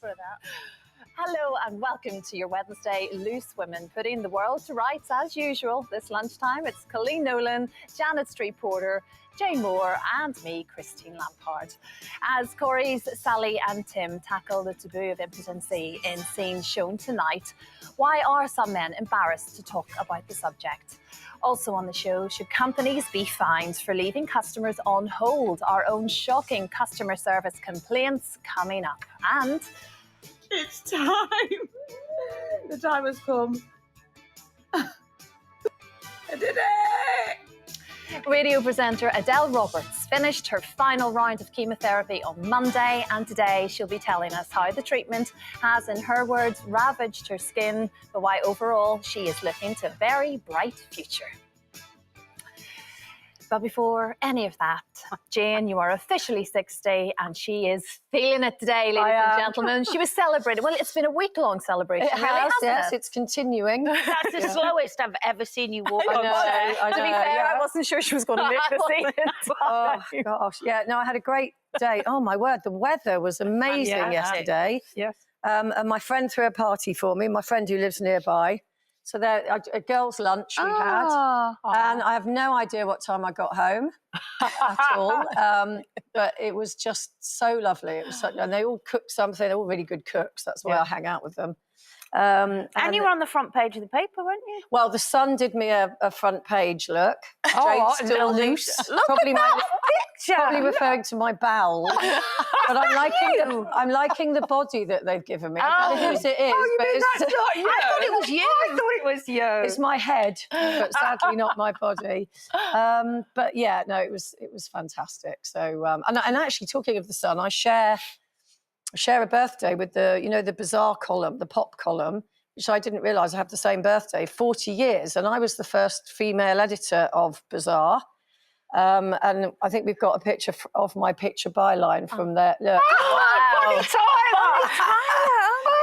for that. Hello and welcome to your Wednesday Loose Women, putting the world to rights as usual. This lunchtime, it's Colleen Nolan, Janet Street Porter, Jane Moore and me, Christine Lampard. As Corey's Sally and Tim tackle the taboo of impotency in scenes shown tonight, why are some men embarrassed to talk about the subject? Also on the show, should companies be fined for leaving customers on hold? Our own shocking customer service complaints coming up. And It's time. The time has come. I did it! radio presenter Adele Roberts finished her final round of chemotherapy on Monday, and today she'll be telling us how the treatment has, in her words, ravaged her skin, but why overall she is looking to a very bright future. But before any of that, Jane, you are officially 60 and she is feeling it today, ladies and gentlemen. She was celebrating. Well, it's been a week-long celebration, it really, has, hasn't yes, it? it's continuing. That's the slowest I've ever seen you walk. I know. To be fair, yeah. I wasn't sure she was going to make the scene. Oh, gosh. Yeah, no, I had a great day. Oh, my word, the weather was amazing yesterday. Yes. And my friend threw a party for me, my friend who lives nearby. So there, a girls' lunch we had. And I have no idea what time I got home at all. But it was just so lovely. It was so, and they all cooked something. They're all really good cooks. That's why I hang out with them. And you were on the front page of the paper, weren't you? Well, the Sun did me a front page look. Oh, Still loose. Look Probably at that picture. Probably referring to my bowel. But I'm liking the body that they've given me. I don't know whose it is. But That's not you. I thought it was you. I thought it was you. it's my head, but sadly not my body. But yeah, no, it was fantastic. So and actually, talking of the Sun, I share a birthday with the bizarre column, the pop column, which I didn't realise I have the same birthday, 40 years. And I was the first female editor of Bizarre. And I think we've got a picture of my picture byline from there. Look. Bonnie Tyler!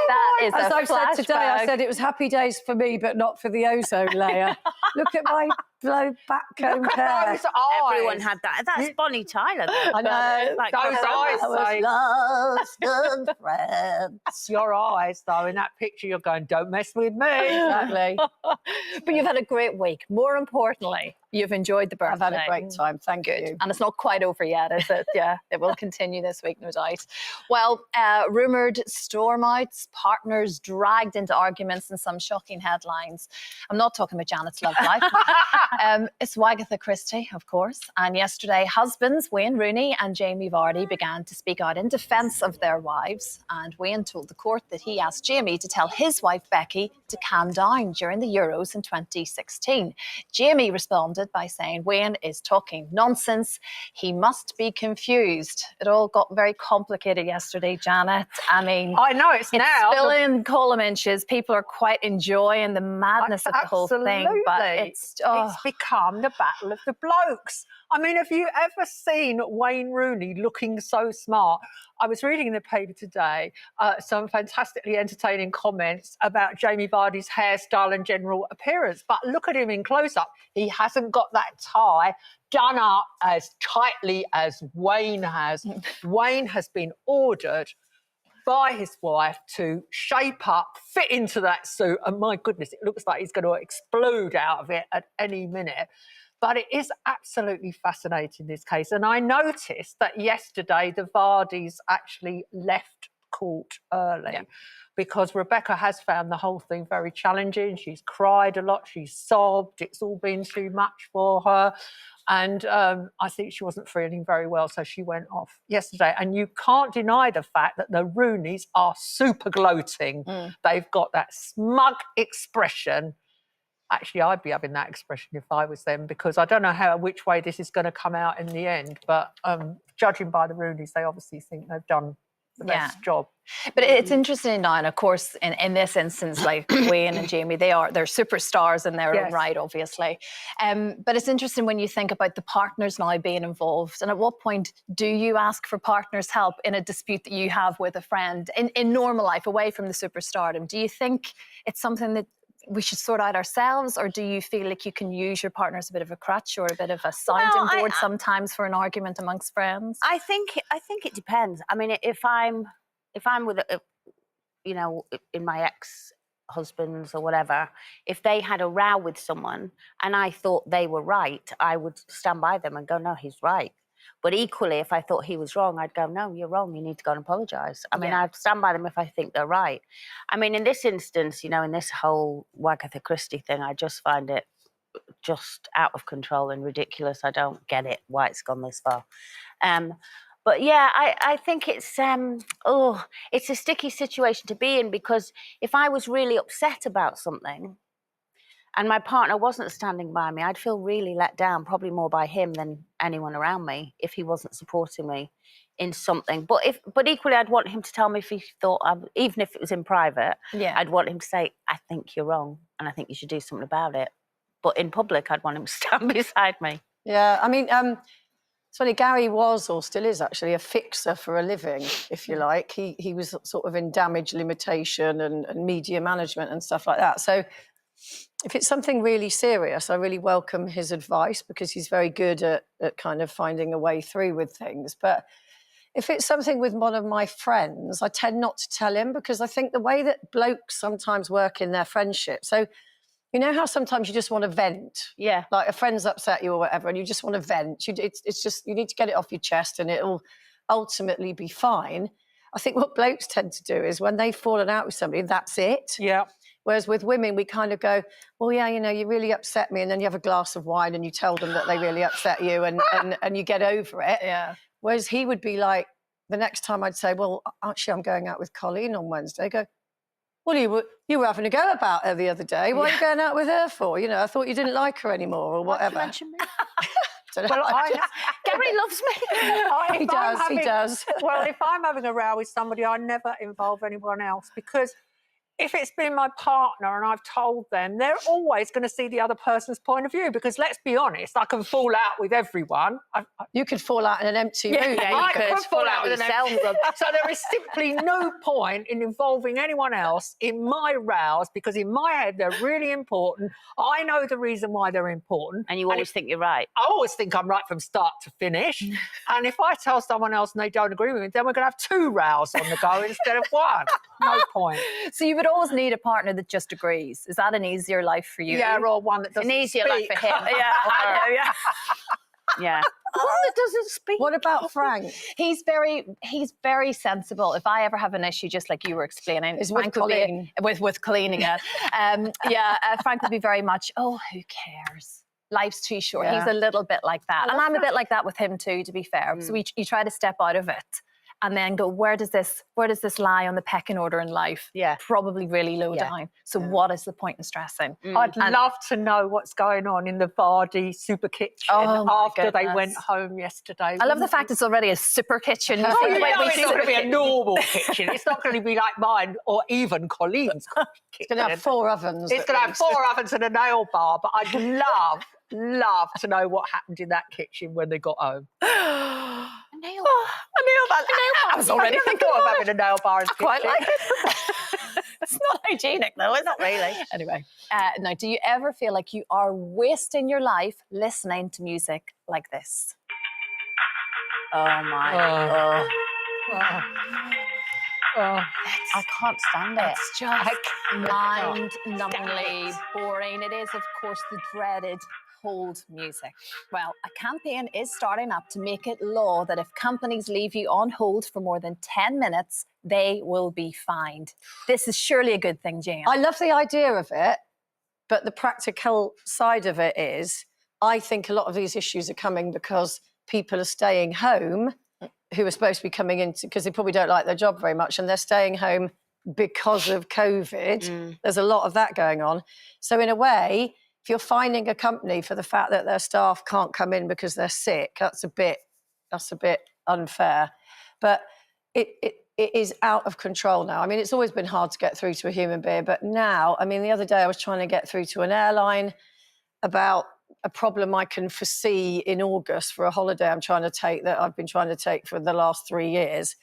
That is As a I've said today, I flashback. said it was happy days for me, but not for the ozone layer. Look at my blow backcomb hair. Those eyes. Everyone had that. That's Bonnie Tyler. Though. I know. Like, Those eyes say, lost and friends. your eyes, though, in that picture, you're going, don't mess with me. Exactly. But you've had a great week. More importantly, you've enjoyed the birthday. I've had a great time. Thank you. And it's not quite over yet, is it? Yeah, it will continue this week, no doubt. Well, rumoured storm outs, partners dragged into arguments, and some shocking headlines. I'm not talking about Janet's love life. It's Wagatha Christie, of course. And yesterday, husbands Wayne Rooney and Jamie Vardy began to speak out in defence of their wives. And Wayne told the court that he asked Jamie to tell his wife Becky to calm down during the Euros in 2016. Jamie responded by saying Wayne is talking nonsense. He must be confused. It all got very complicated yesterday, Janet. I mean, I know, it's now. spilling column inches. People are quite enjoying the madness of the whole thing. But it's become the battle of the blokes. I mean, have you ever seen Wayne Rooney looking so smart? I was reading in the paper today some fantastically entertaining comments about Jamie Vardy's hairstyle and general appearance. But look at him in close-up. He hasn't got that tie done up as tightly as Wayne has. Wayne has been ordered by his wife to shape up, fit into that suit. And my goodness, it looks like he's going to explode out of it at any minute. But it is absolutely fascinating, this case. And I noticed that yesterday the Vardys actually left court early because Rebecca has found the whole thing very challenging. She's cried a lot, she's sobbed, it's all been too much for her. And I think she wasn't feeling very well, so she went off yesterday. And you can't deny the fact that the Rooneys are super gloating. They've got that smug expression. Actually, I'd be having that expression if I was them, because I don't know which way this is going to come out in the end. But judging by the Rooneys, they obviously think they've done the best job. But it's interesting now, and of course, in this instance, like Wayne and Jamie, they're superstars in their own right, obviously. But it's interesting when you think about the partners now being involved. And at what point do you ask for partners' help in a dispute that you have with a friend in normal life, away from the superstardom? Do you think it's something that we should sort out ourselves, or do you feel like you can use your partner as a bit of a crutch or a bit of a sounding board sometimes for an argument amongst friends? I think it depends. I mean, if I'm with you know, in my ex-husbands or whatever, if they had a row with someone and I thought they were right, I would stand by them and go, no, he's right. But equally, if I thought he was wrong, I'd go, no, you're wrong. You need to go and apologise. I mean, I'd stand by them if I think they're right. I mean, in this instance, you know, in this whole Wagatha Christie thing, I just find it just out of control and ridiculous. I don't get it, why it's gone this far. But yeah, I think it's it's a sticky situation to be in, because if I was really upset about something and my partner wasn't standing by me, I'd feel really let down, probably more by him than anyone around me, if he wasn't supporting me in something. But equally, I'd want him to tell me if he thought, even if it was in private, I'd want him to say, I think you're wrong and I think you should do something about it. But in public, I'd want him to stand beside me. Yeah, I mean, it's funny, Gary was, or still is actually, a fixer for a living, if you like. He was sort of in damage limitation and media management and stuff like that. So if it's something really serious, I really welcome his advice, because he's very good at kind of finding a way through with things. But if it's something with one of my friends, I tend not to tell him, because I think the way that blokes sometimes work in their friendship. So you know how sometimes you just want to vent? Yeah. Like a friend's upset you or whatever, and you just want to vent. It's just, you need to get it off your chest and it'll ultimately be fine. I think what blokes tend to do is when they've fallen out with somebody, that's it. Yeah. Whereas with women, we kind of go, well, yeah, you know, you really upset me. And then you have a glass of wine and you tell them that they really upset you and you get over it. Yeah. Whereas he would be like, the next time I'd say, well, actually, I'm going out with Colleen on Wednesday. Go, well, you were having a go about her the other day. What are you going out with her for? You know, I thought you didn't like her anymore or whatever. Mention me. Well, Gary loves me. He does. Well, if I'm having a row with somebody, I never involve anyone else, because if it's been my partner and I've told them, they're always going to see the other person's point of view, because let's be honest, I can fall out with everyone. You could fall out in an empty room. Yeah, I you could fall out with yourself. an empty room. So there is simply no point in involving anyone else in my rows, because in my head they're really important. I know the reason why they're important. And you always think you're right. I always think I'm right from start to finish. And if I tell someone else and they don't agree with me, then we're going to have 2 rows on the go instead of 1. No point. So you would always need a partner that just agrees. Is that an easier life for you? Yeah, or one that doesn't An easier life speak. for him. Yeah, I know, yeah. Yeah. One that doesn't speak. What about Frank? He's very sensible. If I ever have an issue, just like you were explaining, Is Frank with would Colleen. be with Colleen again. Frank would be very much, oh, who cares? Life's too short. Yeah. He's a little bit like that. And I'm a bit like that with him too, to be fair. So you try to step out of it and then go, where does this lie on the pecking order in life? Yeah. Probably really low down. So what is the point in stressing? I'd love to know what's going on in the Vardy super kitchen after they went home yesterday. I love the fact it's already a super kitchen. It's not going to be a normal kitchen. It's not going to be like mine or even Colleen's kitchen. It's going to have 4 ovens. It's going to have 4 ovens and a nail bar, but I'd love to know what happened in that kitchen when they got home. A nail bar. I was already thinking of having a nail bar in the kitchen. Quite like it. It's not hygienic though, is it? Not really. Anyway, now, do you ever feel like you are wasting your life listening to music like this? Oh my. I can't stand it. It's just mind-numbingly boring. It is, of course, the dreaded hold music. Well, a campaign is starting up to make it law that if companies leave you on hold for more than 10 minutes, they will be fined. This is surely a good thing, Jane. I love the idea of it, but the practical side of it is, I think a lot of these issues are coming because people are staying home who are supposed to be coming in because they probably don't like their job very much, and they're staying home because of COVID. There's a lot of that going on. So in a way, if you're finding a company for the fact that their staff can't come in because they're sick, that's a bit unfair. But it is out of control now. I mean, it's always been hard to get through to a human being, but now, I mean, the other day I was trying to get through to an airline about a problem I can foresee in August for a holiday I'm trying to take that I've been trying to take for the last 3 years.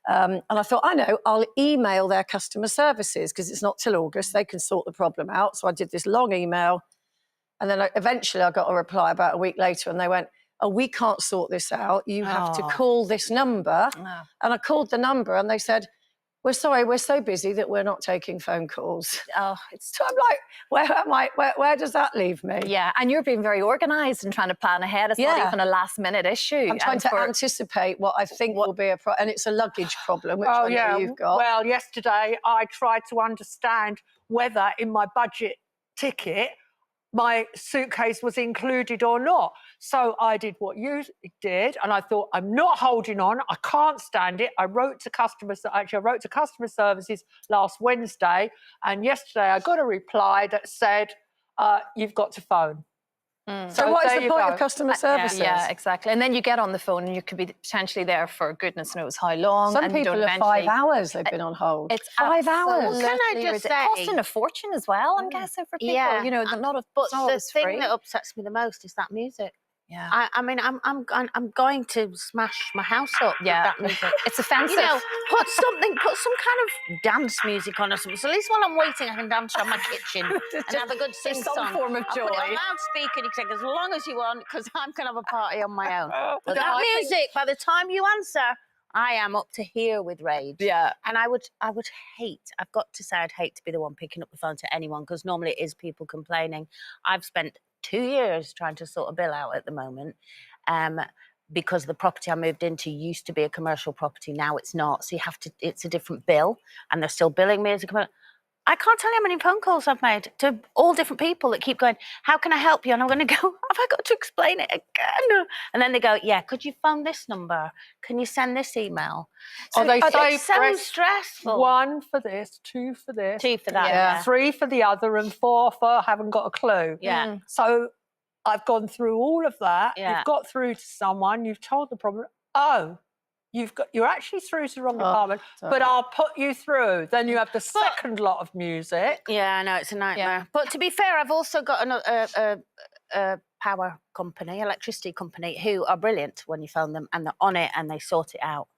And I thought, I know, I'll email their customer services because it's not till August. They can sort the problem out. So I did this long email. And then eventually I got a reply about a week later and they went, oh, we can't sort this out. You have to call this number. And I called the number and they said, We're sorry, we're so busy that we're not taking phone calls. Oh, it's So I'm like, where am I? Where does that leave me? yeah, and you're being very organised and trying to plan ahead. It's not Yeah. even a last-minute issue. I'm trying And to for- anticipate what I think will be a problem, and it's a luggage problem, which I know you've got. Well, yesterday I tried to understand whether in my budget ticket my suitcase was included or not. So I did what you did, and I thought, I'm not holding on. I can't stand it. I wrote to customer services last Wednesday, and yesterday I got a reply that said, you've got to phone. So what is there the you point go. of customer services? Yeah, exactly. And then you get on the phone and you could be potentially there for goodness knows how long. Some and you people don't are 5 eventually- hours they've been on hold. It's 5 hours. absolutely Can I just say- costing a fortune as well, I'm guessing, for people. Yeah. You know, not a, But it's not the always thing free. that upsets me the most is that music. Yeah. I mean, I'm going to smash my house up Yeah. with that music. It's offensive. You know, put some kind of dance music on or something. So at least while I'm waiting, I can dance around my kitchen and have a good sing some song. form of I'll put it on joy. loudspeaker and you can take as long as you want because I'm going to have a party on my own. But No, that I think- music, by the time you answer, I am up to here with rage. Yeah. And I would hate, I've got to say, I'd hate to be the one picking up the phone to anyone because normally it is people complaining. I've spent 2 years trying to sort a bill out at the moment because the property I moved into used to be a commercial property. Now it's not. So you have to, it's a different bill and they're still billing me as a commercial. I can't tell you how many phone calls I've made to all different people that keep going, how can I help you? And I'm going to go, have I got to explain it again? And then they go, yeah, could you phone this number? Can you send this email? So they say it's so press stressful. 1 for this, 2 for this, 2 for that, Yeah. yeah. 3 for the other, and 4 for haven't got a clue. Yeah. So I've gone through all of that. Yeah. You've got through to someone. You've told the problem. Oh, you're actually through to the wrong department. sorry. But I'll put you through. Then you have the second lot of music. Yeah, I know, it's a nightmare. But to be fair, I've also got a power company, electricity company, who are brilliant when you phone them and they're on it and they sort it out.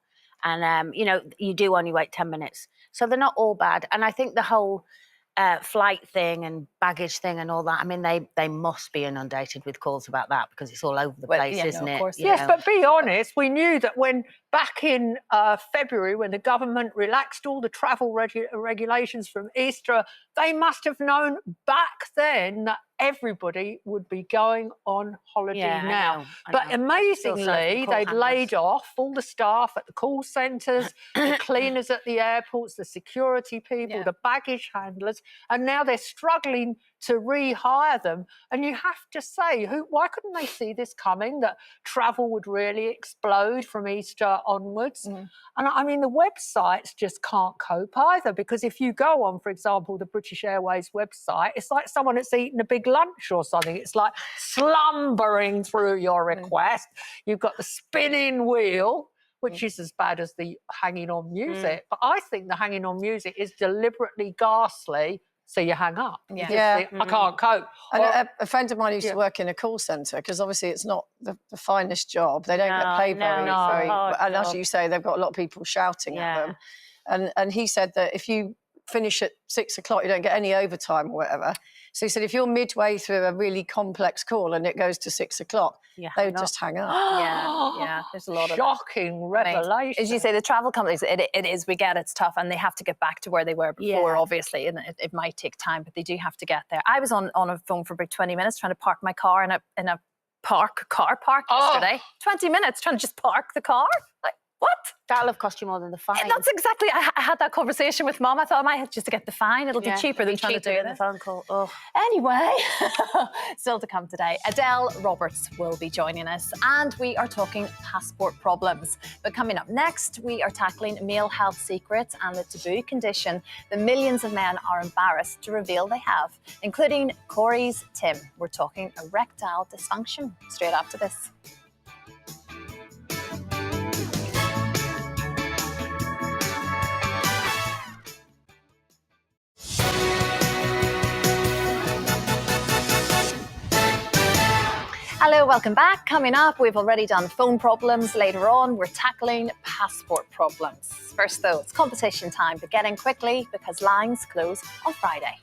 And, you know, you do only wait 10 minutes. So they're not all bad. And I think the whole flight thing and baggage thing and all that, I mean, they must be inundated with calls about that because it's all over the place, yeah, no, isn't of it? course. You Yes, know? but be honest, we knew that when back in February, when the government relaxed all the travel regulations from Easter, they must have known back then that everybody would be going on holiday Yeah, now. I But know. I feel sorry for the amazingly, call they'd handlers. laid off all the staff at the call centres, the cleaners at the airports, the security people, Yeah. the baggage handlers, and now they're struggling to rehire them. And you have to say, why couldn't they see this coming, that travel would really explode from Easter onwards? Mm-hmm. And I mean, the websites just can't cope either, because if you go on, for example, the British Airways website, it's like someone that's eaten a big lunch or something. It's like slumbering through your request. You've got the spinning wheel, which is as bad as the hanging on music. But I think the hanging on music is deliberately ghastly, so you hang up. You just Yeah. think, I can't cope. And Or- a friend of mine used to work in a call centre because obviously it's not the finest job. They don't No, get paid no, very, no, very hard and as job. you say, they've got a lot of people shouting at Yeah. them. And he said that if you finish at 6 o'clock, you don't get any overtime or whatever. So he said if you're midway through a really complex call and it goes to 6 o'clock, Yeah, they hang would up. just hang up. Yeah, there's a lot of that. Shocking revelation. As you say, the travel companies, it is, we get it's tough and they have to get back to where they were before, Yeah. obviously, and it might take time, but they do have to get there. I was on a phone for about 20 minutes trying to park my car in a car park yesterday. 20 minutes trying to just park the car. Like, what? That'll have cost you more than the fine. That's exactly, I had that conversation with Mum. I thought I might have just to get the fine. It'll Yeah, be cheaper it'll than be trying cheaper to do than the this. phone call. Oh. Anyway, still to come today, Adele Roberts will be joining us and we are talking passport problems. But coming up next, we are tackling male health secrets and the taboo condition that millions of men are embarrassed to reveal they have, including Corey's Tim. We're talking erectile dysfunction straight after this. Hello, welcome back. Coming up, we've already done phone problems. Later on, we're tackling passport problems. First, though, it's competition time, but get in quickly because lines close on Friday.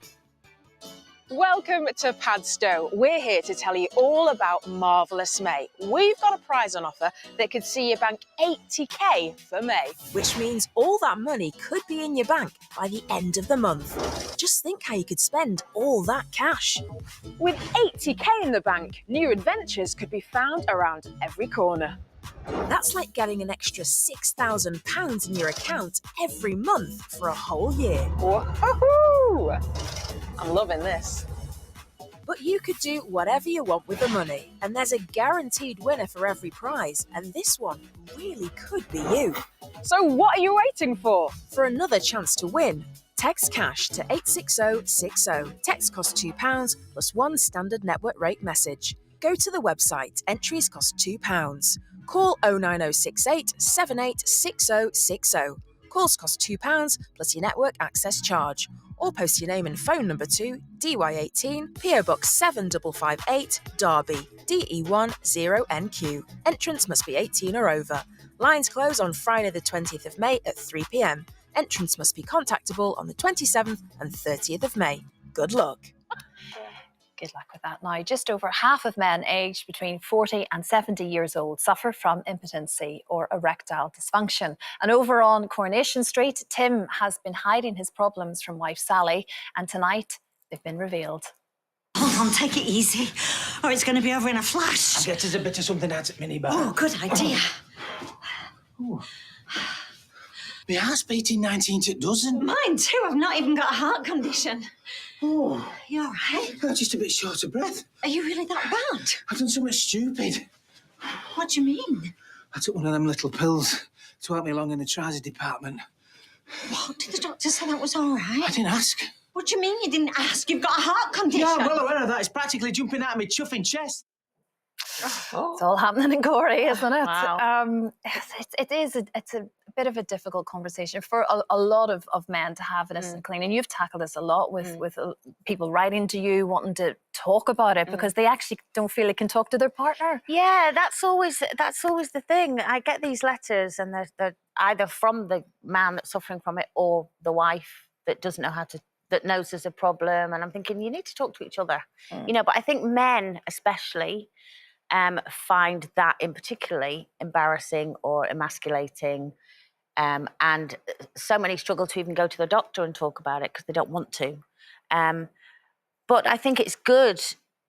Welcome to Padstow. We're here to tell you all about Marvellous May. We've got a prize on offer that could see you bank 80k for May. Which means all that money could be in your bank by the end of the month. Just think how you could spend all that cash. With 80k in the bank, new adventures could be found around every corner. That's like getting an extra £6,000 in your account every month for a whole year. Woohoo! I'm loving this. But you could do whatever you want with the money, and there's a guaranteed winner for every prize, and this one really could be you. So what are you waiting for? For another chance to win, text cash to 86060. Text costs £2 plus one standard network rate message. Go to the website, entries cost £2. Call 09068 786060. Calls cost £2 plus your network access charge. Or post your name and phone number to DY18 PO Box 7558 Derby DE10NQ. Entrance must be 18 or over. Lines close on Friday the 20th of May at 3 p.m. Entrance must be contactable on the 27th and 30th of May. Good luck. Good luck with that. Now, just over half of men aged between 40 and 70 years old suffer from impotency or erectile dysfunction. And over on Coronation Street, Tim has been hiding his problems from wife Sally, and tonight they've been revealed. Hold on, take it easy, or it's going to be over in a flash. Get us a bit of something out of minibar. Oh, good idea. Oh. My heart's beating 19 to a dozen. Mine too. I've not even got a heart condition. Oh. You all right? I'm just a bit short of breath. Are you really that bad? I've done something stupid. What do you mean? I took one of them little pills to help me along in the trouser department. What? Did the doctor say that was all right? I didn't ask. What do you mean you didn't ask? You've got a heart condition. Yeah, I'm well aware of that. It's practically jumping out of my chuffing chest. It's all happening in Corey, isn't it? Wow. It's a bit of a difficult conversation for a lot of men to have innocent clean. And you've tackled this a lot with people writing to you, wanting to talk about it because they actually don't feel they can talk to their partner. Yeah, that's always the thing. I get these letters, and they're either from the man that's suffering from it or the wife that doesn't know that knows there's a problem. And I'm thinking, you need to talk to each other, you know. But I think men, especially, find that in particularly embarrassing or emasculating. And so many struggle to even go to the doctor and talk about it because they don't want to. But I think it's good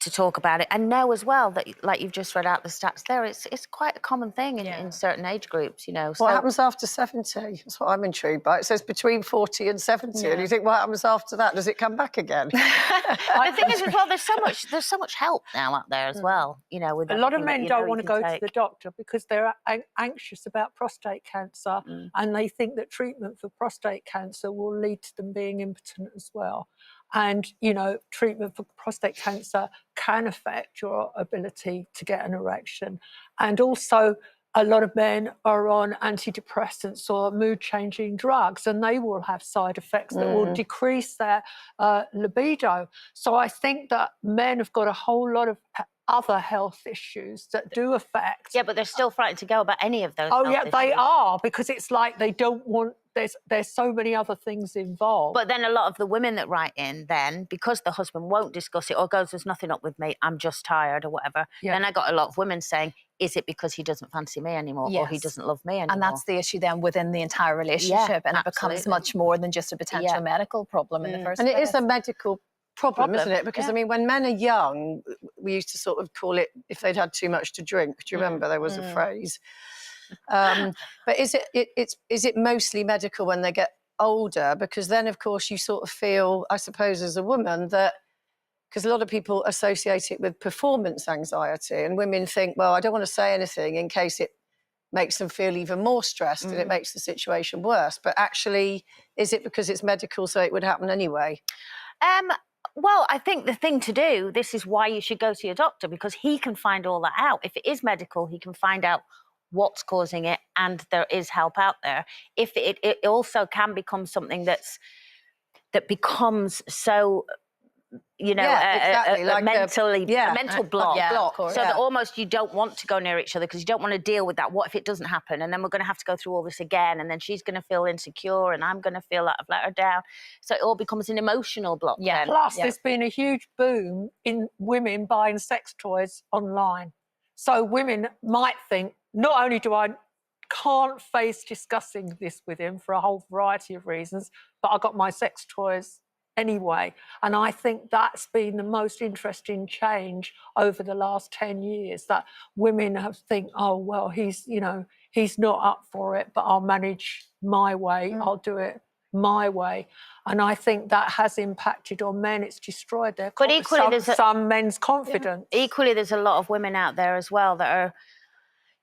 to talk about it and know as well that, like you've just read out the stats there, it's quite a common thing in certain age groups, you know. What happens after 70? That's what I'm intrigued by. It says between 40 and 70. And you think, what happens after that? Does it come back again? The thing is, as well, there's so much help now out there as well, you know. With a lot of men don't want to go take. to the doctor because they're anxious about prostate cancer and they think that treatment for prostate cancer will lead to them being impotent as well. And, you know, treatment for prostate cancer can affect your ability to get an erection. And also, a lot of men are on antidepressants or mood-changing drugs, and they will have side effects that will decrease their libido. So I think that men have got a whole lot of other health issues that do affect. Yeah, but they're still frightened to go about any of those. Oh, health yeah, they issues. are, because it's like they don't want. There's so many other things involved. But then a lot of the women that write in then, because the husband won't discuss it or goes, there's nothing up with me, I'm just tired or whatever, then I got a lot of women saying, is it because he doesn't fancy me anymore or he doesn't love me anymore? And that's the issue then within the entire relationship, and it becomes much more than just a potential medical problem in the first place. And it is a medical problem, isn't it? Because, I mean, when men are young, we used to sort of call it if they'd had too much to drink. Do you remember there was a phrase? But is it mostly medical when they get older? Because then, of course, you sort of feel, I suppose, as a woman that, because a lot of people associate it with performance anxiety, and women think, well, I don't want to say anything in case it makes them feel even more stressed and it makes the situation worse. But actually, is it because it's medical, so it would happen anyway? Well, I think the thing to do, this is why you should go to your doctor, because he can find all that out. If it is medical, he can find out what's causing it, and there is help out there. If it also can become something that becomes so you know, exactly, like a mental block. of course. So that almost you don't want to go near each other because you don't want to deal with that. What if it doesn't happen? And then we're going to have to go through all this again. And then she's going to feel insecure and I'm going to feel that I've let her down. So it all becomes an emotional block. Yeah. Then. Plus, there's been a huge boom in women buying sex toys online. So women might think, not only can't face discussing this with him for a whole variety of reasons, but I got my sex toys anyway. And I think that's been the most interesting change over the last 10 years, that women have think, oh, well, he's not up for it, but I'll manage my way. I'll do it my way. And I think that has impacted on men. It's destroyed their But equally, some men's confidence. Equally, there's a lot of women out there as well that are,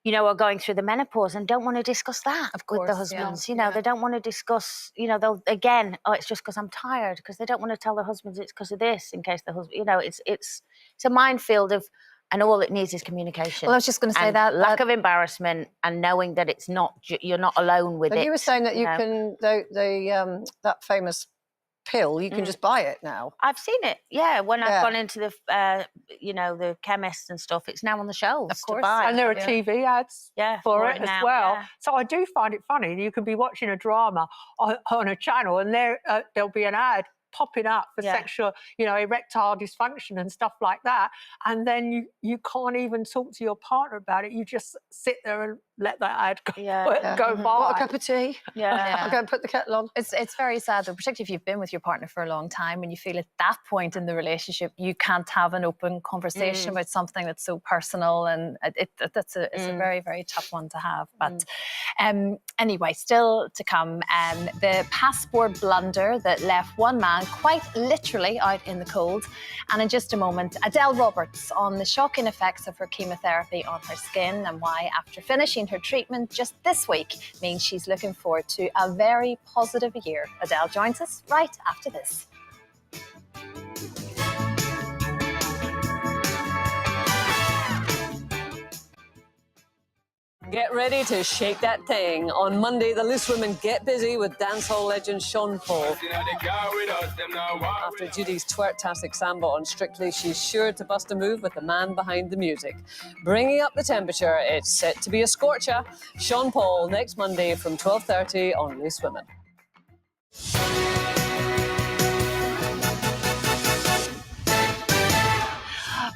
you know, are going through the menopause and don't want to discuss that with the husbands. You know, they don't want to discuss, you know, they'll, again, oh, it's just because I'm tired, because they don't want to tell their husbands it's because of this, in case the husband, you know, it's a minefield of, and all it needs is communication. Well, I was just going to say that. Lack of embarrassment and knowing that it's not, you're not alone with it. You were saying that you can, that famous pill, you can just buy it now. I've seen it, yeah. When I've gone into the, you know, the chemists and stuff, it's now on the shelves of course. to buy. And there are TV ads for it as now, well. Yeah. So I do find it funny. You can be watching a drama on a channel and there'll be an ad popping up for sexual, you know, erectile dysfunction and stuff like that. And then you can't even talk to your partner about it. You just sit there and let that ad go by. What a cup of tea. Yeah. I'll go and put the kettle on. It's very sad, though, particularly if you've been with your partner for a long time and you feel at that point in the relationship you can't have an open conversation about something that's so personal, and it's a very, very tough one to have. But anyway, still to come, the passport blunder that left one man quite literally out in the cold. And in just a moment, Adele Roberts on the shocking effects of her chemotherapy on her skin, and why, after finishing her treatment just this week, means she's looking forward to a very positive year. Adele joins us right after this. Get ready to shake that thing. On Monday, the Loose Women get busy with dancehall legend Sean Paul. After Judy's twerk-tastic samba on Strictly, she's sure to bust a move with the man behind the music. Bringing up the temperature, it's set to be a scorcher. Sean Paul next Monday from 12:30 on Loose Women.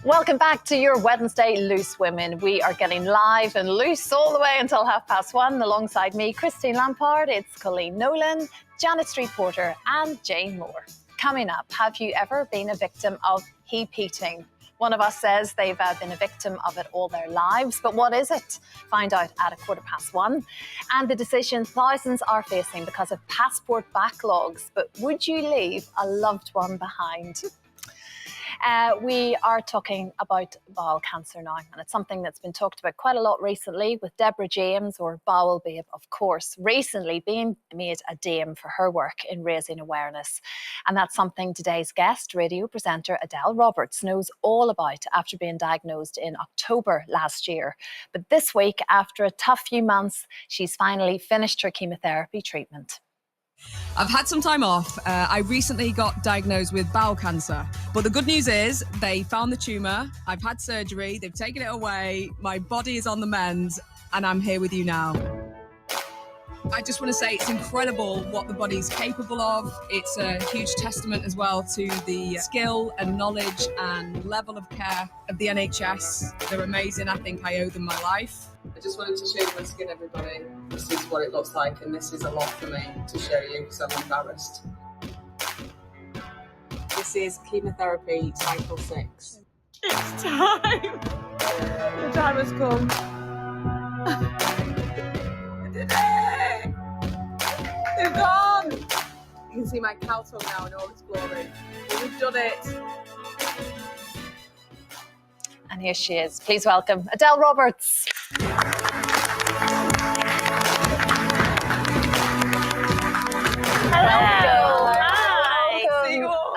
Welcome back to your Wednesday Loose Women. We are getting live and loose all the way until 1:30 alongside me, Christine Lampard. It's Colleen Nolan, Janet Street Porter and Jane Moore. Coming up, have you ever been a victim of heap eating? One of us says they've been a victim of it all their lives, but what is it? Find out at 1:15. And the decision thousands are facing because of passport backlogs. But would you leave a loved one behind? We are talking about bowel cancer now, and it's something that's been talked about quite a lot recently, with Deborah James, or Bowel Babe, of course, recently being made a dame for her work in raising awareness. And that's something today's guest, radio presenter Adele Roberts, knows all about after being diagnosed in October last year. But this week, after a tough few months, she's finally finished her chemotherapy treatment. I've had some time off. I recently got diagnosed with bowel cancer. But the good news is they found the tumour. I've had surgery. They've taken it away. My body is on the mend and I'm here with you now. I just want to say it's incredible what the body's capable of. It's a huge testament as well to the skill and knowledge and level of care of the NHS. They're amazing. I think I owe them my life. I just wanted to show you my skin, everybody. This is what it looks like, and this is a lot for me to show you because I'm embarrassed. This is chemotherapy cycle 6. It's time! The time has come. I did it! They're gone! You can see my cow tongue now in all its glory. We've done it! And here she is. Please welcome Adele Roberts. Hello. Hi.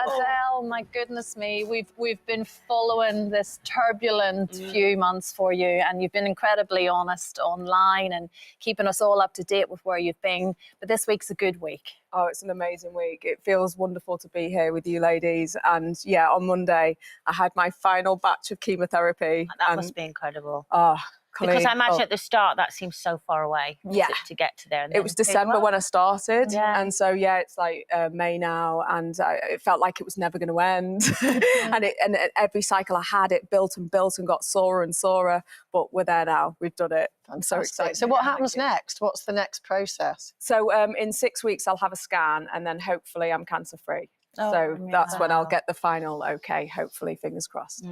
Adele, my my goodness me. We've been following this turbulent few months for you, and you've been incredibly honest online and keeping us all up to date with where you've been. But this week's a good week. Oh, it's an amazing week. It feels wonderful to be here with you ladies. And yeah, on Monday, I had my final batch of chemotherapy. That must be incredible. Oh, because I imagine at the start that seems so far away to get to there. And it was December when I started. Yeah. And so, yeah, it's like May now. And it felt like it was never going to end. and every cycle I had, it built and built and got sorer and sorer. But we're there now. We've done it. I'm so excited. So what happens next? What's the next process? So in 6 weeks, I'll have a scan and then hopefully I'm cancer-free. Oh, so that's when I'll get the final okay, hopefully, fingers crossed.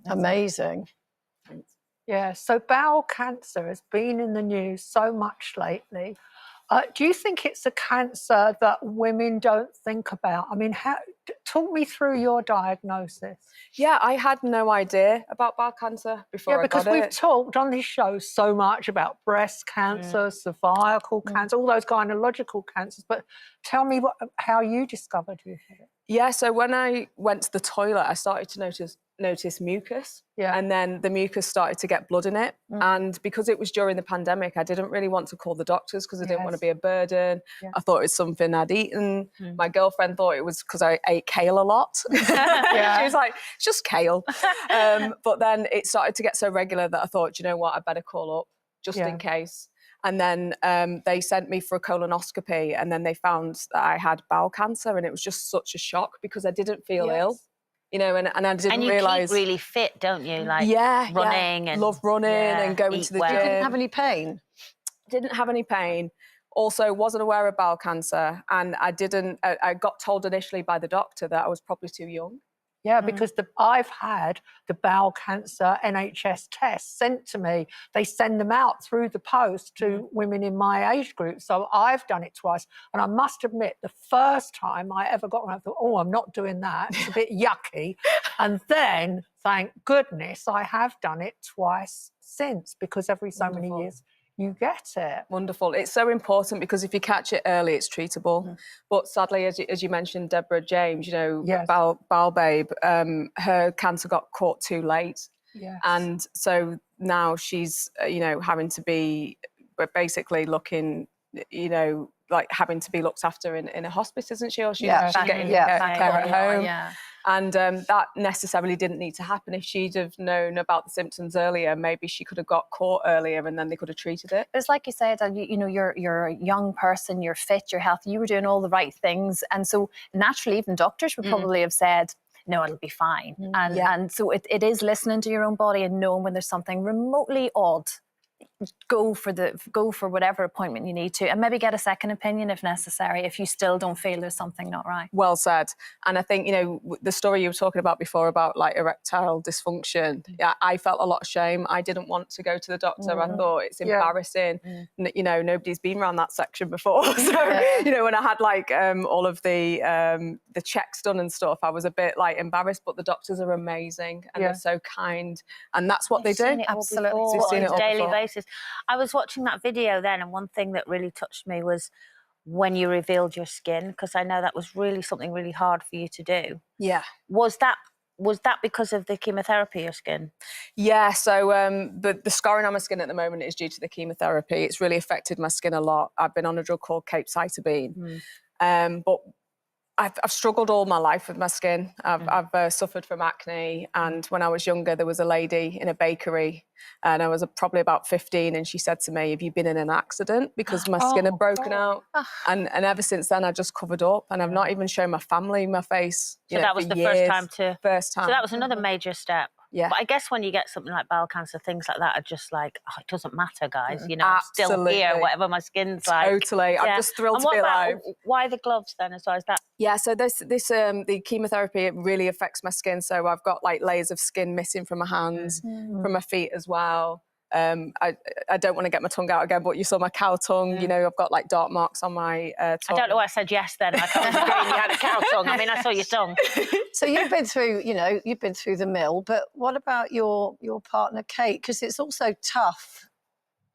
Amazing. Thanks. Yeah, so bowel cancer has been in the news so much lately. Do you think it's a cancer that women don't think about? I mean, talk me through your diagnosis. Yeah, I had no idea about bowel cancer before I got it. Yeah, because we've talked on this show so much about breast cancer, cervical cancer, all those gynecological cancers. But tell me how you discovered you had it. Yeah, so when I went to the toilet, I started to notice mucus. Yeah. And then the mucus started to get blood in it. And because it was during the pandemic, I didn't really want to call the doctors because I didn't want to be a burden. Yeah. I thought it was something I'd eaten. My girlfriend thought it was because I ate kale a lot. She was like, it's just kale. But then it started to get so regular that I thought, you know what, I better call up just in case. And then they sent me for a colonoscopy and then they found that I had bowel cancer, and it was just such a shock because I didn't feel ill. You know, and I didn't realise. And you keep really fit, don't you? Like running and love running and going to the gym. You didn't have any pain? Didn't have any pain. Also, wasn't aware of bowel cancer, and I got told initially by the doctor that I was probably too young. Yeah, because I've had the bowel cancer NHS tests sent to me. They send them out through the post to women in my age group. So I've done it twice. And I must admit, the first time I ever got one, I thought, oh, I'm not doing that. It's a bit yucky. And then, thank goodness, I have done it twice since, because every so many years you get it. Wonderful. It's so important because if you catch it early, it's treatable. But sadly, as you mentioned, Deborah James, you know, bowel babe, her cancer got caught too late. Yes. And so now she's, you know, having to be basically looking, you know, like having to be looked after in a hospice, isn't she? Or she's getting care at home. Yeah. And that necessarily didn't need to happen. If she'd have known about the symptoms earlier, maybe she could have got caught earlier and then they could have treated it. It's like you said, you know, you're a young person, you're fit, you're healthy, you were doing all the right things. And so naturally, even doctors would probably have said, no, it'll be fine. And so it is listening to your own body and knowing when there's something remotely odd. Go for whatever appointment you need to, and maybe get a second opinion if necessary, if you still don't feel there's something not right. Well said. And I think, you know, the story you were talking about before about like erectile dysfunction, I felt a lot of shame. I didn't want to go to the doctor. I thought it's embarrassing. You know, nobody's been around that section before. So, you know, when I had like all of the checks done and stuff, I was a bit like embarrassed, but the doctors are amazing and they're so kind. And that's what they do. Absolutely. On a daily basis. I was watching that video then, and one thing that really touched me was when you revealed your skin, because I know that was really something really hard for you to do. Yeah. Was that because of the chemotherapy, your skin? Yeah, so the scarring on my skin at the moment is due to the chemotherapy. It's really affected my skin a lot. I've been on a drug called capecitabine. But I've struggled all my life with my skin. I've suffered from acne, and when I was younger, there was a lady in a bakery, and I was probably about 15, and she said to me, have you been in an accident? Because my skin had broken out. And ever since then, I just covered up, and I've not even shown my family my face. So that was the first time. So that was another major step. Yeah. But I guess when you get something like bowel cancer, things like that are just like, oh, it doesn't matter, guys. You know, I'm still here, whatever my skin's like. Totally. I'm just thrilled to be alive. Why the gloves then as well as that? Yeah, so the chemotherapy, it really affects my skin. So I've got like layers of skin missing from my hands, from my feet as well. I don't want to get my tongue out again, but you saw my cow tongue. You know, I've got like dark marks on my tongue. I don't know why I said yes then. Like I was agreeing you had a cow tongue. I mean, I saw your tongue. So you've been through, you know, you've been through the mill, but what about your partner, Kate? Because it's also tough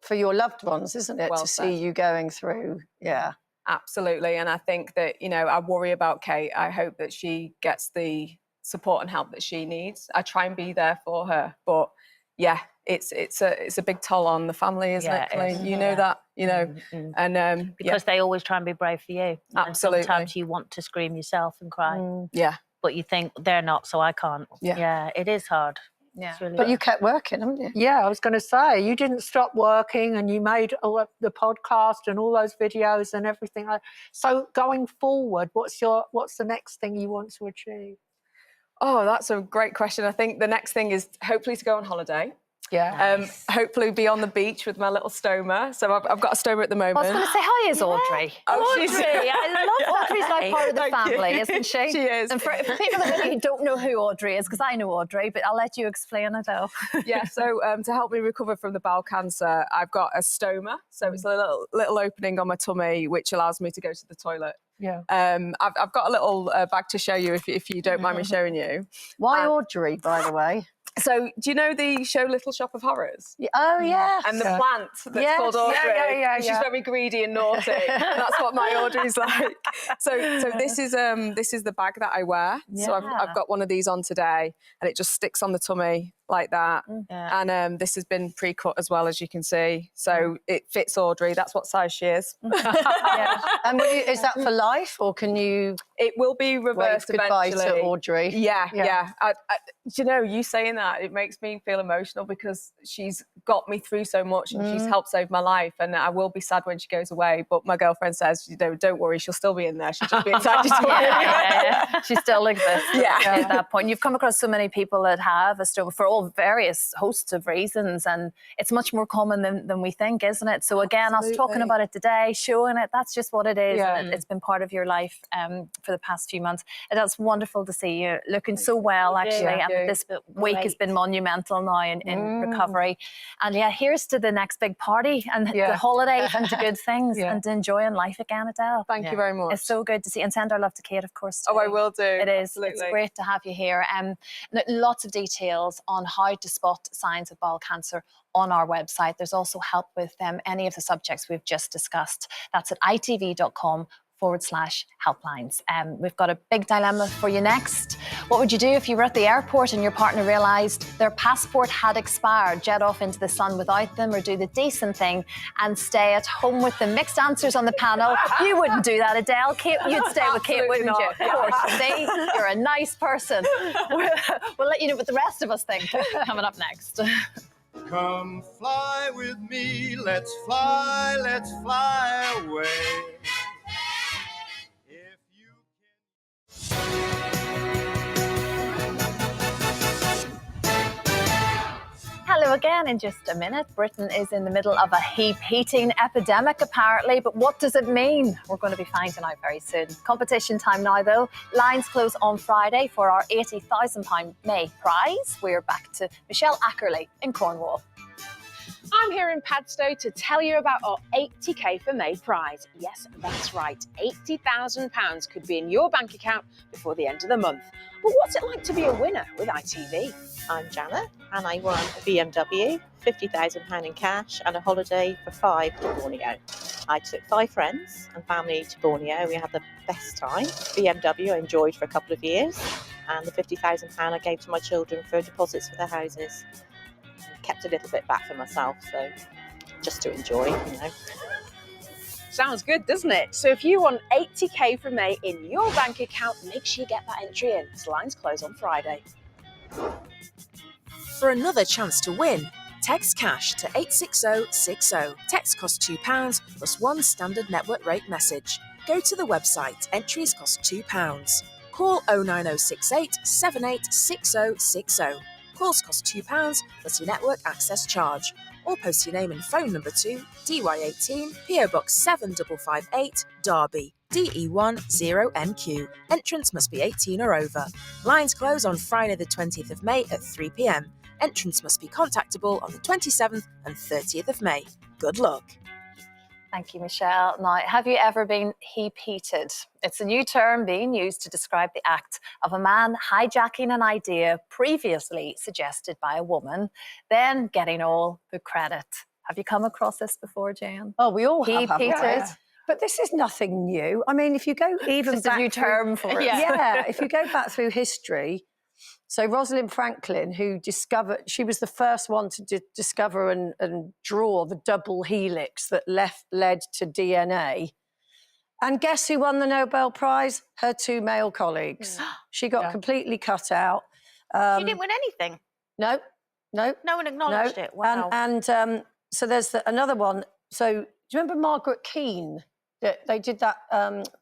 for your loved ones, isn't it, to see you going through? Yeah. Absolutely. And I think that, you know, I worry about Kate. I hope that she gets the support and help that she needs. I try and be there for her, but yeah, it's a big toll on the family, isn't it, Colleen? You know that, you know, and because they always try and be brave for you. Absolutely. And sometimes you want to scream yourself and cry. Yeah. But you think they're not, so I can't. Yeah. It is hard. Yeah. It's really But you kept working, haven't you? Yeah, I was going to say, you didn't stop working and you made all of the podcast and all those videos and everything. So going forward, what's the next thing you want to achieve? Oh, that's a great question. I think the next thing is hopefully to go on holiday. Yeah. Hopefully be on the beach with my little stoma. So I've got a stoma at the moment. I was going to say, hi, is Audrey. Oh, Audrey, I love Audrey's like part of the family, isn't she? She is. And for people that don't know who Audrey is, because I know Audrey, but I'll let you explain it, Elle. Yeah, so to help me recover from the bowel cancer, I've got a stoma. So it's a little opening on my tummy, which allows me to go to the toilet. Yeah. I've got a little bag to show you if you don't mind me showing you. Why Audrey, by the way? So, do you know the show Little Shop of Horrors? Oh, yeah. And the plant that's called Audrey. Yeah. She's very greedy and naughty. That's what my Audrey's like. So this is the bag that I wear. So I've got one of these on today, and it just sticks on the tummy like that. And this has been pre-cut as well, as you can see. So it fits Audrey. That's what size she is. And is that for life, or can you? It will be reversed goodbye eventually. to Audrey. Yeah. Do you know, you saying that, it makes me feel emotional because she's got me through so much and she's helped save my life, and I will be sad when she goes away. But my girlfriend says, don't worry, she'll still be in there. She'll just be inside your tummy. She still exists at that point. You've come across so many people that have a stoma for all various hosts of reasons, and it's much more common than we think, isn't it? So again, us talking about it today, showing it, that's just what it is. And it's been part of your life for the past few months. And that's wonderful to see you looking so well, actually. And this week has been monumental now in recovery. And here's to the next big party and the holidays and the good things and enjoying life again, Adele. Thank you very much. It's so good to see, and send our love to Kate, of course, too. Oh, I will do. It is. Absolutely. It's great to have you here. Lots of details on how to spot signs of bowel cancer on our website. There's also help with any of the subjects we've just discussed. That's at itv.com/helplines. We've got a big dilemma for you next. What would you do if you were at the airport and your partner realised their passport had expired? Jet off into the sun without them, or do the decent thing and stay at home with them? Mixed answers on the panel. You wouldn't do that, Adele. Kate, you'd stay with Kate, wouldn't you? Of course. See, you're a nice person. We'll let you know what the rest of us think coming up next. Come fly with me, let's fly away. If you Hello again. In just a minute, Britain is in the middle of a heap heating epidemic, apparently. But what does it mean? We're going to be finding out very soon. Competition time now, though. Lines close on Friday for our £80,000 May prize. We're back to Michelle Ackerley in Cornwall. I'm here in Padstow to tell you about our 80k for May prize. Yes, that's right. £80,000 could be in your bank account before the end of the month. But what's it like to be a winner with ITV? I'm Janet, and I won a BMW, £50,000 in cash, and a holiday for 5 to Borneo. I took 5 friends and family to Borneo. We had the best time. BMW I enjoyed for a couple of years, and the £50,000 I gave to my children for deposits for their houses. Kept a little bit back for myself, so just to enjoy, Sounds good, doesn't it? So if you want 80k for May in your bank account, make sure you get that entry in, as lines close on Friday. For another chance to win, text cash to 86060. Text costs £2 plus 1 standard network rate message. Go to the website, entries cost £2. Call 09068 786060. Calls cost £2 plus your network access charge. Or post your name and phone number to DY18 PO Box 7558 Derby DE10NQ. Entrance must be 18 or over. Lines close on Friday the 20th of May at 3 p.m. Entrance must be contactable on the 27th and 30th of May. Good luck. Thank you, Michelle. Now, have you ever been heap-heated? It's a new term being used to describe the act of a man hijacking an idea previously suggested by a woman, then getting all the credit. Have you come across this before, Jan? Oh, we all have. Heap-heated. But this is nothing new. I mean, if you go even Just back a new term for it. Yeah, if you go back through history, So Rosalind Franklin, she was the first one to discover and draw the double helix that led to DNA. And guess who won the Nobel Prize? Her two male colleagues. She got completely cut out. She didn't win anything. No. No one acknowledged it. Wow. And so there's another one. So do you remember Margaret Keane? They did that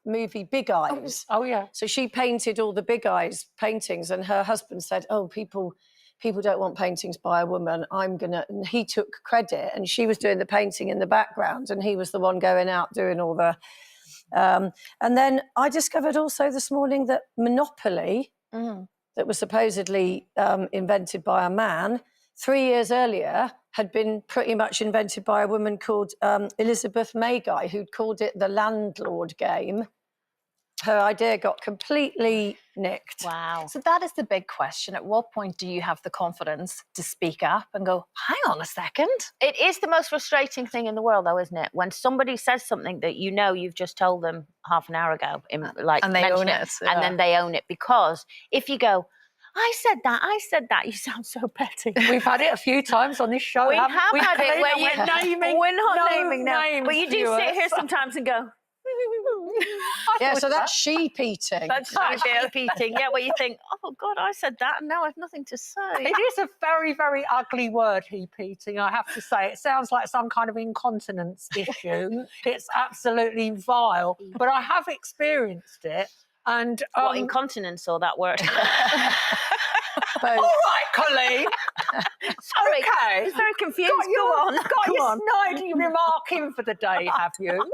movie Big Eyes. Oh, yeah. So she painted all the Big Eyes paintings, and her husband said, "Oh, people don't want paintings by a woman. I'm gonna." And he took credit, and she was doing the painting in the background, and he was the one going out doing all the. And then I discovered also this morning that Monopoly, that was supposedly invented by a man, 3 years earlier had been pretty much invented by a woman called Elizabeth Mayguy, who'd called it the landlord game. Her idea got completely nicked. Wow. So that is the big question. At what point do you have the confidence to speak up and go, hang on a second? It is the most frustrating thing in the world, though, isn't it? When somebody says something that you know you've just told them half an hour ago, and they own it, and then they own it. Because if you go, I said that, you sound so petty. We've had it a few times on this show. We have had it where we're naming. we're not no naming now, names, but you do viewers. sit here sometimes and go. Yeah, so that's sheep eating. That's sheep eating. Yeah, where you think, oh God, I said that, and now I've nothing to say. It is a very, very ugly word, heap eating, I have to say. It sounds like some kind of incontinence issue. It's absolutely vile, but I have experienced it. And what, incontinence or that word? All right, Colleen. Sorry, okay. I was very confused. Got Go your on. snidey remark in for the day, have you?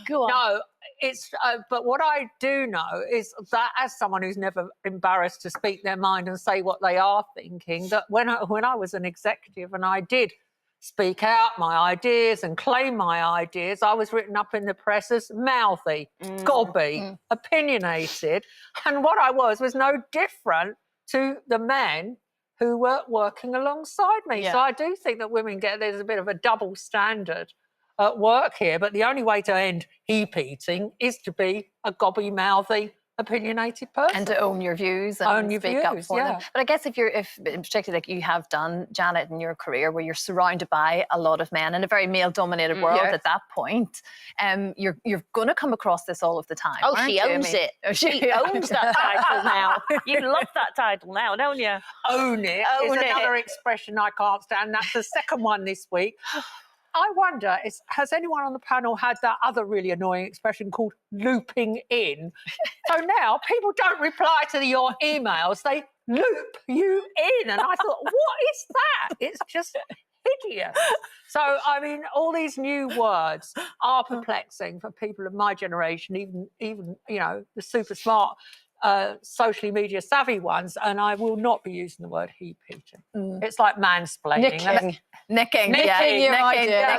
Go on. No, it's. But what I do know is that, as someone who's never embarrassed to speak their mind and say what they are thinking, that when I was an executive and I did speak out my ideas and claim my ideas, I was written up in the press as mouthy, gobby, opinionated. And what I was no different to the men who were working alongside me. Yeah. So I do think that there's a bit of a double standard at work here. But the only way to end heap eating is to be a gobby, mouthy, opinionated person. And to own your views and speak up for them. But I guess if in particular, like you have done, Janet, in your career, where you're surrounded by a lot of men in a very male-dominated world at that point, you're going to come across this all of the time. Oh, she owns it. She owns that title now. You love that title now, don't you? Own it is another expression I can't stand. That's the second one this week. I wonder, has anyone on the panel had that other really annoying expression called looping in? So now people don't reply to your emails, they loop you in. And I thought, what is that? It's just hideous. So, I mean, all these new words are perplexing for people of my generation, even the super smart, socially media savvy ones, and I will not be using the word heap eating. It's like mansplaining. Nicking your idea.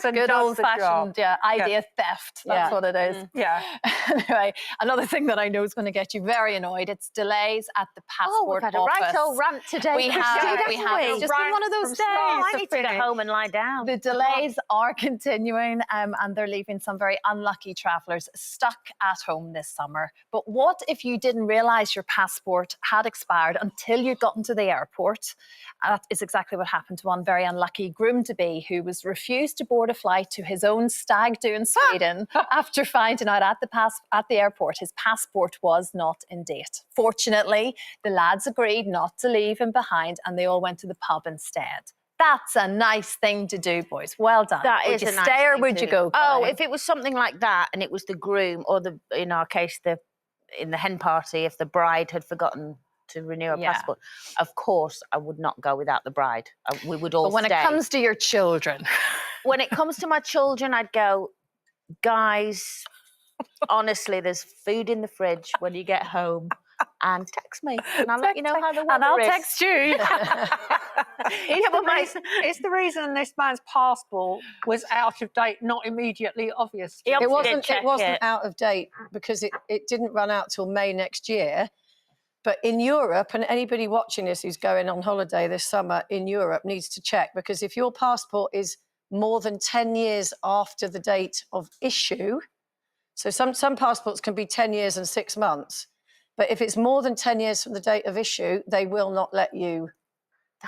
Good old-fashioned idea theft. That's what it is. Yeah. Anyway, another thing that I know is going to get you very annoyed, it's delays at the passport office. Oh, we've had a right old rant today. We have. It's just been one of those days. I need to go home and lie down. The delays are continuing, and they're leaving some very unlucky travellers stuck at home this summer. But what if you didn't realise your passport had expired until you'd gotten to the airport? That is exactly what happened to one very unlucky groom-to-be who was refused to board a flight to his own stag do in Sweden after finding out at the airport his passport was not in date. Fortunately, the lads agreed not to leave him behind and they all went to the pub instead. That's a nice thing to do, boys. Well done. That would is you a nice stay or thing would to you do. go? Oh, Colleen? if it was something like that and it was the groom or in our case, in the hen party, if the bride had forgotten to renew her passport, of course I would not go without the bride. We would all But when stay. it comes to your children. When it comes to my children, I'd go, guys, honestly, there's food in the fridge when you get home. And text me, and I'll let you know how the weather is. And I'll text you. It's the reason this man's passport was out of date, not immediately obvious. It wasn't out of date because it didn't run out till May next year. But in Europe, and anybody watching this who's going on holiday this summer in Europe needs to check, because if your passport is more than 10 years after the date of issue, so some passports can be 10 years and 6 months. But if it's more than 10 years from the date of issue, they will not let you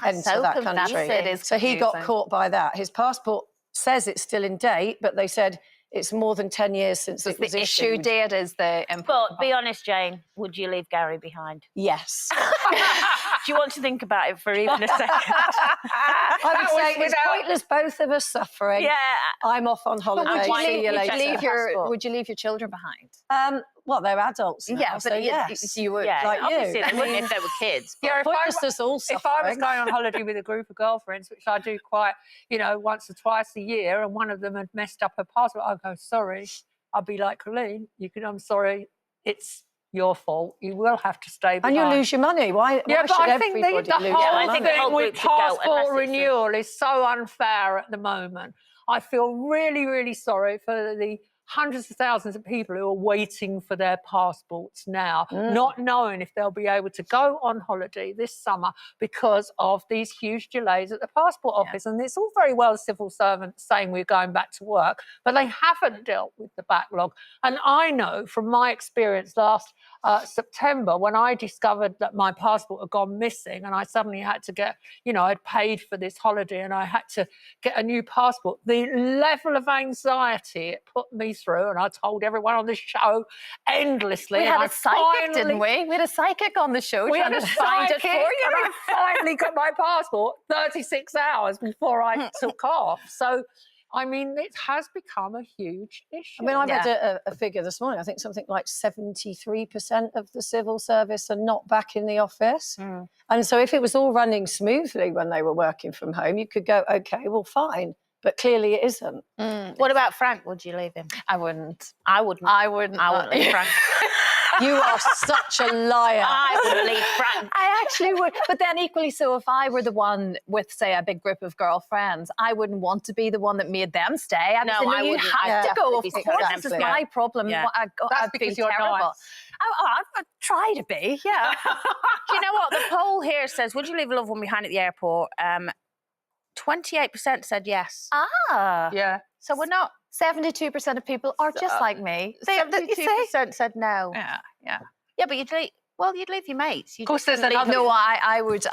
enter so that country. confusing. It is So he got confusing. caught by that. His passport says it's still in date, but they said it's more than 10 years since So it was the issue issued. date is the But important be part. honest, Jane, would you leave Gary behind? Yes. Do you want to think about it for even a second? I would say it's pointless, both of us suffering. Yeah. I'm off on holiday. Would you, See you would, later. you leave your, Passport. would you leave your children behind? Well, they're adults now, Yeah, but so yes. you would. Yeah, like obviously you. they wouldn't if they were kids. But Yeah, Pointless us all if I was suffering. going on holiday with a group of girlfriends, which I do quite, once or twice a year, and one of them had messed up her passport, I'd go, sorry. I'd be like, Colleen, I'm sorry, it's your fault. You will have to stay behind. And you'll lose your money. Why but should I think everybody the lose whole their money? thing whole with group should go, unless passport it's a- renewal is so unfair at the moment. I feel really, really sorry for the hundreds of thousands of people who are waiting for their passports now, not knowing if they'll be able to go on holiday this summer because of these huge delays at the passport office. And it's all very well civil servants saying we're going back to work, but they haven't dealt with the backlog. And I know from my experience last September, when I discovered that my passport had gone missing and I suddenly had to get, I'd paid for this holiday and I had to get a new passport, the level of anxiety it put me through, and I told everyone on the show endlessly. We had and a psychic, didn't we? We had a psychic on the show trying to find it for you. And I finally got my passport 36 hours before I took off. So, I mean, it has become a huge issue. I mean, I read a figure this morning. I think something like 73% of the civil service are not back in the office. And so if it was all running smoothly when they were working from home, you could go, okay, well, fine. But clearly it isn't. What about Frank? Would you leave him? I wouldn't. I wouldn't. I wouldn't. I wouldn't leave Frank. You are such a liar. I would leave Frank. I actually would. But then equally so, if I were the one with, say, a big group of girlfriends, I wouldn't want to be the one that made them stay. I you wouldn't. have I'd to go. Of definitely be course, telling this them is to go. my problem. Yeah. I'd because be you're terrible. nice. I'd try to be, yeah. Do you know what? The poll here says, would you leave a loved one behind at the airport? 28% said yes. Yeah. So we're not. 72% of people are just like me. 72% said no. Yeah. Yeah, but you'd leave your mates. Of course, there's another. No, I would.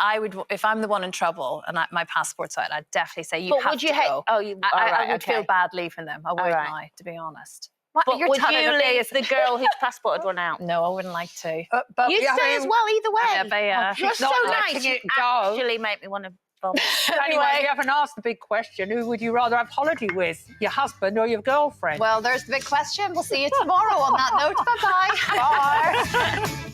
If I'm the one in trouble and my passport's out, I'd definitely say you But have would you to hate? go. Oh, you. I would feel bad leaving them. I would right. now, to be honest. But You're would telling you me leave the girl whose passport had run out? No, I wouldn't like to. But You'd stay as well either way. Yeah, but yeah. You're She's so not nice. letting You it go. actually make me want to vomit. Anyway, you haven't asked the big question. Who would you rather have holiday with? Your husband or your girlfriend? Well, there's the big question. We'll see you tomorrow on that note. Bye-bye. Bye.